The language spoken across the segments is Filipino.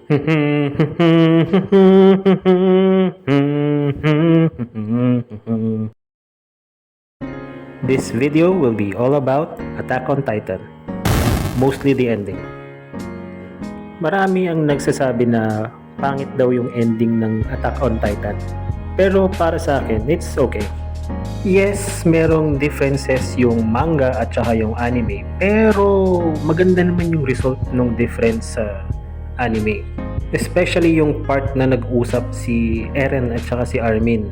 This video will be all about Attack on Titan, mostly the ending. Marami ang nagsasabi na pangit daw yung ending ng Attack on Titan, pero para sa akin, it's okay. Yes, merong differences yung manga at saka yung anime, pero maganda naman yung result ng difference sa anime. Especially yung part na nag-usap si Eren at saka si Armin.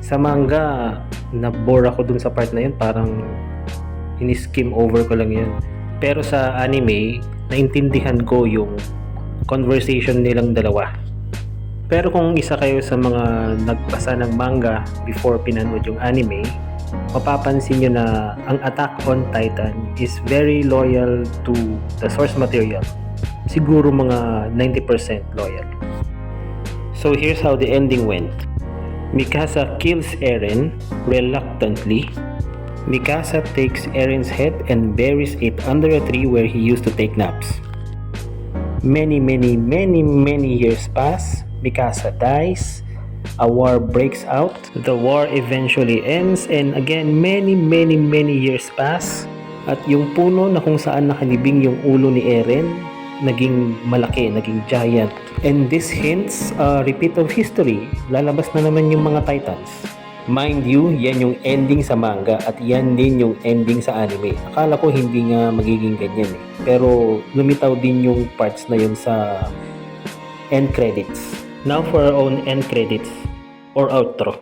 Sa manga, na-bore ako dun sa part na yun, parang in-skim over ko lang yun. Pero sa anime, naintindihan ko yung conversation nilang dalawa. Pero kung isa kayo sa mga nagbasa ng manga before pinanood yung anime, mapapansin nyo na ang Attack on Titan is very loyal to the source material. Siguro mga 90% loyal. So here's how the ending went. Mikasa kills Eren reluctantly. Mikasa takes Eren's head and buries it under a tree where he used to take naps. Many years pass. Mikasa dies. A war breaks out. The war eventually ends, and again many years pass. At yung puno na kung saan nakalibing yung ulo ni Eren naging malaki, naging giant. And this hints a repeat of history. Lalabas na naman yung mga Titans. Mind you, yan yung ending sa manga at yan din yung ending sa anime. Akala ko hindi nga magiging ganyan eh. Pero lumitaw din yung parts na yun sa end credits. Now for our own end credits or outro.